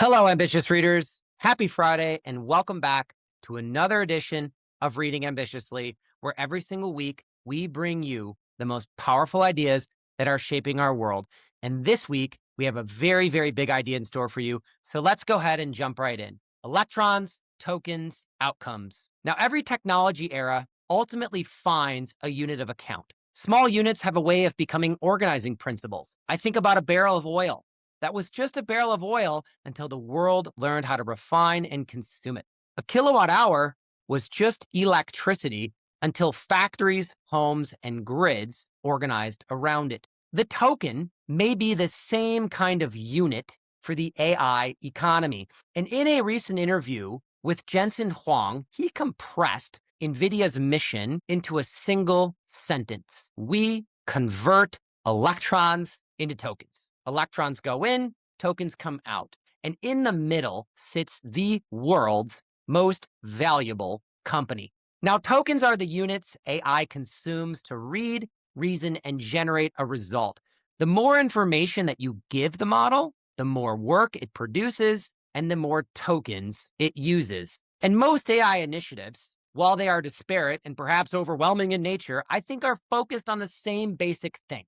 Hello, ambitious readers. Happy Friday, and welcome back to another edition of Reading Ambitiously, where every single week we bring you the most powerful ideas that are shaping our world. And this week, we have a very, very big idea in store for you. So let's go ahead and jump right in. Electrons, tokens, outcomes. Now, every technology era ultimately finds a unit of account. Small units have a way of becoming organizing principles. I think about a barrel of oil. That was just a barrel of oil until the world learned how to refine and consume it. A kilowatt hour was just electricity until factories, homes, and grids organized around it. The token may be the same kind of unit for the AI economy. And in a recent interview with Jensen Huang, he compressed Nvidia's mission into a single sentence. We convert electrons into tokens. Electrons go in, tokens come out. And in the middle sits the world's most valuable company. Now, tokens are the units AI consumes to read, reason, and generate a result. The more information that you give the model, the more work it produces, and the more tokens it uses. And most AI initiatives, while they are disparate and perhaps overwhelming in nature, I think are focused on the same basic thing: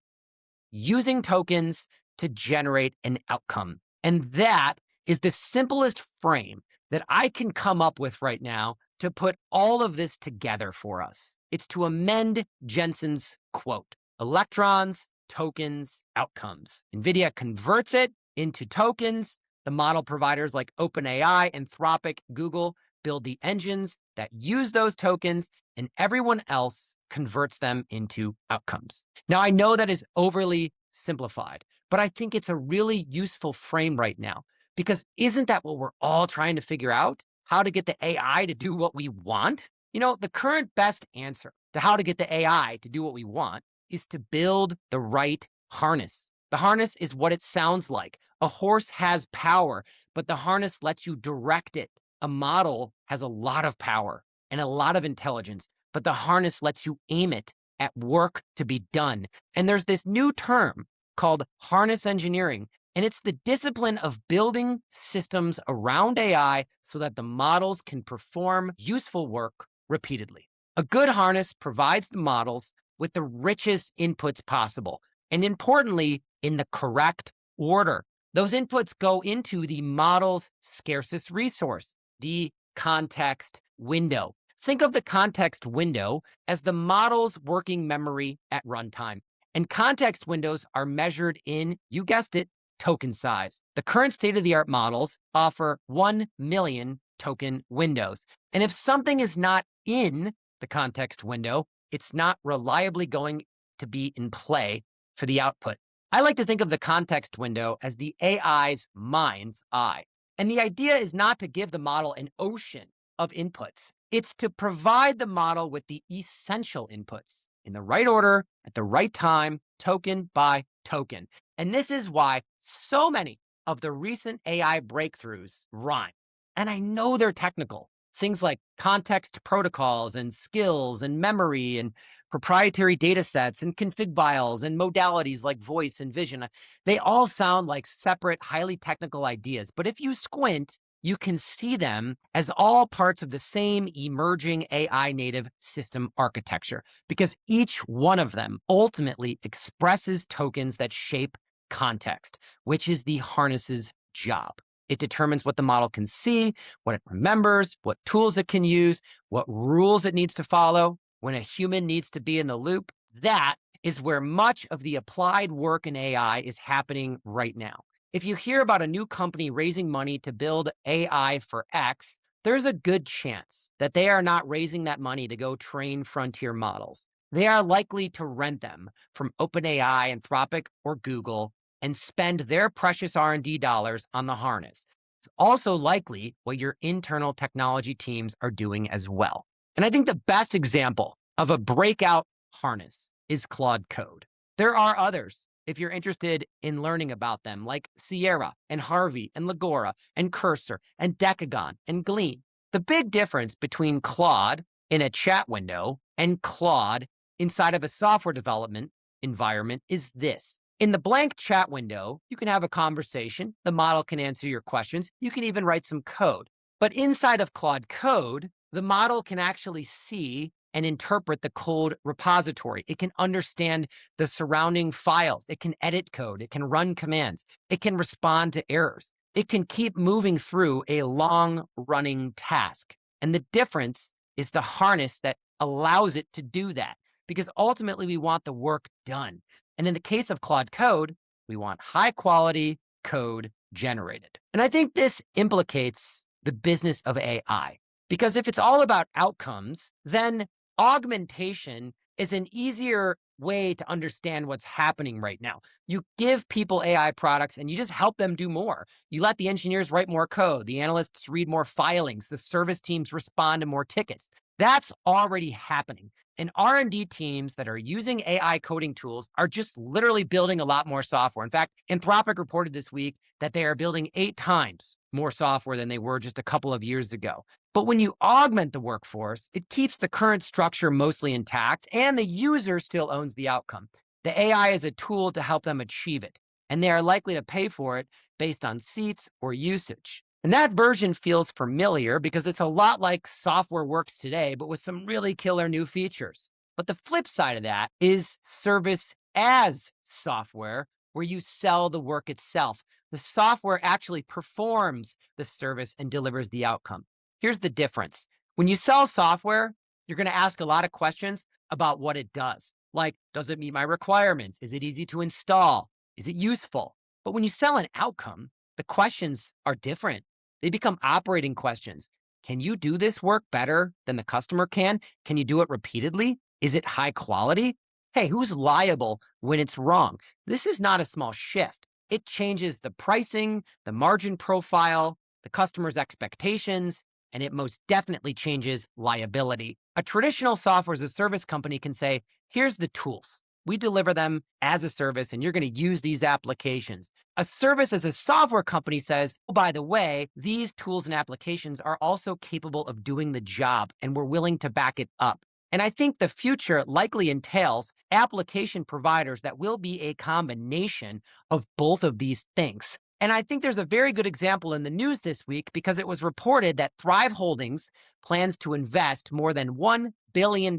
using tokens to generate an outcome. And that is the simplest frame that I can come up with right now to put all of this together for us. It's to amend Jensen's quote: electrons, tokens, outcomes. Nvidia converts it into tokens. The model providers like OpenAI, Anthropic, Google build the engines that use those tokens, and everyone else converts them into outcomes. Now, I know that is overly simplified, but I think it's a really useful frame right now, because isn't that what we're all trying to figure out? How to get the AI to do what we want? You know, the current best answer to how to get the AI to do what we want is to build the right harness. The harness is what it sounds like. A horse has power, but the harness lets you direct it. A model has a lot of power and a lot of intelligence, but the harness lets you aim it at work to be done. And there's this new term called harness engineering, and it's the discipline of building systems around AI so that the models can perform useful work repeatedly. A good harness provides the models with the richest inputs possible, and importantly, in the correct order. Those inputs go into the model's scarcest resource, the context window. Think of the context window as the model's working memory at runtime. And context windows are measured in, you guessed it, token size. The current state-of-the-art models offer 1 million token windows. And if something is not in the context window, it's not reliably going to be in play for the output. I like to think of the context window as the AI's mind's eye. And the idea is not to give the model an ocean of inputs. It's to provide the model with the essential inputs in the right order, at the right time, token by token. And this is why so many of the recent AI breakthroughs rhyme. And I know they're technical. Things like context protocols and skills and memory and proprietary data sets and config files and modalities like voice and vision. They all sound like separate, highly technical ideas. But if you squint, you can see them as all parts of the same emerging AI native system architecture, because each one of them ultimately expresses tokens that shape context, which is the harness's job. It determines what the model can see, what it remembers, what tools it can use, what rules it needs to follow, when a human needs to be in the loop. That is where much of the applied work in AI is happening right now. If you hear about a new company raising money to build AI for X, there's a good chance that they are not raising that money to go train frontier models. They are likely to rent them from OpenAI, Anthropic, or Google and spend their precious R&D dollars on the harness. It's also likely what your internal technology teams are doing as well. And I think the best example of a breakout harness is Claude Code. There are others if you're interested in learning about them, like Sierra and Harvey and Legora and Cursor and Decagon and Glean. The big difference between Claude in a chat window and Claude inside of a software development environment is this: In the blank chat window, you can have a conversation. The model can answer your questions. You can even write some code. But inside of Claude Code, the model can actually see and interpret the code repository. It can understand the surrounding files. It can edit code. It can run commands. It can respond to errors. It can keep moving through a long running task. And the difference is the harness that allows it to do that, because ultimately we want the work done. And in the case of Claude Code, we want high quality code generated. And I think this implicates the business of AI, because if it's all about outcomes, then augmentation is an easier way to understand what's happening right now. You give people AI products and you just help them do more. You let the engineers write more code, the analysts read more filings, the service teams respond to more tickets. That's already happening. And R&D teams that are using AI coding tools are just literally building a lot more software. In fact, Anthropic reported this week that they are building 8 times more software than they were just a couple of years ago. But when you augment the workforce, it keeps the current structure mostly intact and the user still owns the outcome. The AI is a tool to help them achieve it, and they are likely to pay for it based on seats or usage. And that version feels familiar because it's a lot like software works today, but with some really killer new features. But the flip side of that is service as software, where you sell the work itself. The software actually performs the service and delivers the outcome. Here's the difference. When you sell software, you're going to ask a lot of questions about what it does. Like, does it meet my requirements? Is it easy to install? Is it useful? But when you sell an outcome, the questions are different. They become operating questions. Can you do this work better than the customer can? Can you do it repeatedly? Is it high quality? Hey, who's liable when it's wrong? This is not a small shift. It changes the pricing, the margin profile, the customer's expectations, and it most definitely changes liability. A traditional software as a service company can say, here's the tools. We deliver them as a service, and you're going to use these applications. A service as a software company says, oh, by the way, these tools and applications are also capable of doing the job, and we're willing to back it up. And I think the future likely entails application providers that will be a combination of both of these things. And I think there's a very good example in the news this week because it was reported that Thrive Holdings plans to invest more than $1 billion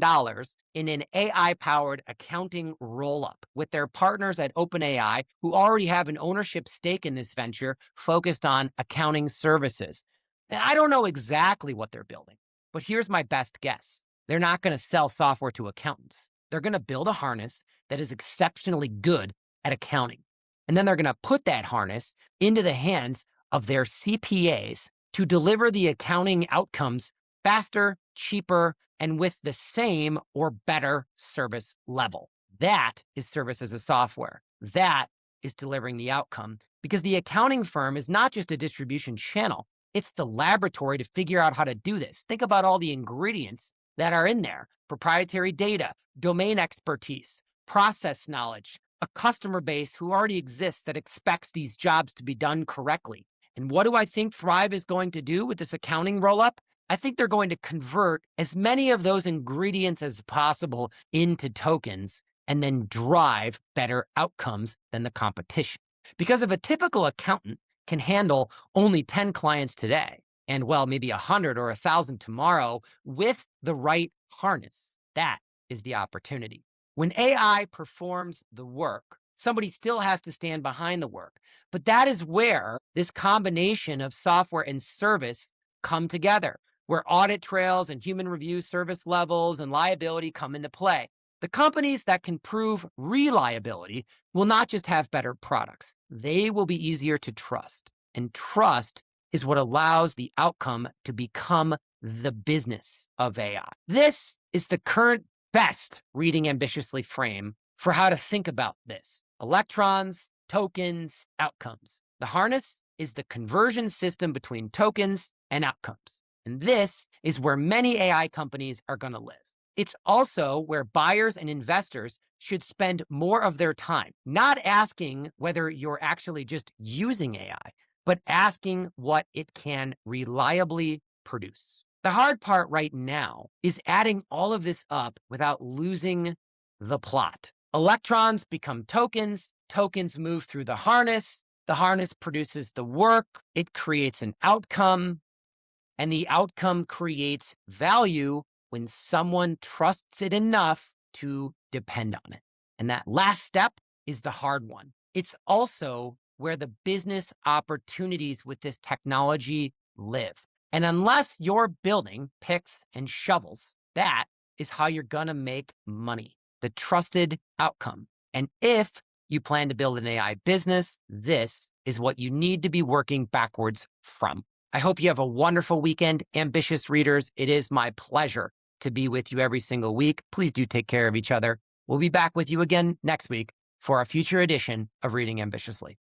in an AI-powered accounting roll-up with their partners at OpenAI, who already have an ownership stake in this venture focused on accounting services. And I don't know exactly what they're building, but here's my best guess. They're not going to sell software to accountants. They're going to build a harness that is exceptionally good at accounting. And then they're going to put that harness into the hands of their CPAs to deliver the accounting outcomes faster, cheaper, and with the same or better service level. That is service as a software. That is delivering the outcome, because the accounting firm is not just a distribution channel. It's the laboratory to figure out how to do this. Think about all the ingredients that are in there: proprietary data, domain expertise, process knowledge, a customer base who already exists that expects these jobs to be done correctly. And what do I think Thrive is going to do with this accounting roll-up? I think they're going to convert as many of those ingredients as possible into tokens and then drive better outcomes than the competition. Because if a typical accountant can handle only 10 clients today, and well, maybe 100 or 1,000 tomorrow with the right harness, that is the opportunity. When AI performs the work, somebody still has to stand behind the work. But that is where this combination of software and service come together, where audit trails and human review service levels and liability come into play. The companies that can prove reliability will not just have better products, they will be easier to trust. And trust is what allows the outcome to become the business of AI. This is the current best reading ambitiously frame for how to think about this. Electrons, tokens, outcomes. The harness is the conversion system between tokens and outcomes. And this is where many AI companies are going to live. It's also where buyers and investors should spend more of their time, not asking whether you're actually just using AI, but asking what it can reliably produce. The hard part right now is adding all of this up without losing the plot. Electrons become tokens, tokens move through the harness produces the work, it creates an outcome, and the outcome creates value when someone trusts it enough to depend on it. And that last step is the hard one. It's also where the business opportunities with this technology live. And unless you're building picks and shovels, that is how you're going to make money, the trusted outcome. And if you plan to build an AI business, this is what you need to be working backwards from. I hope you have a wonderful weekend, ambitious readers. It is my pleasure to be with you every single week. Please do take care of each other. We'll be back with you again next week for a future edition of Reading Ambitiously.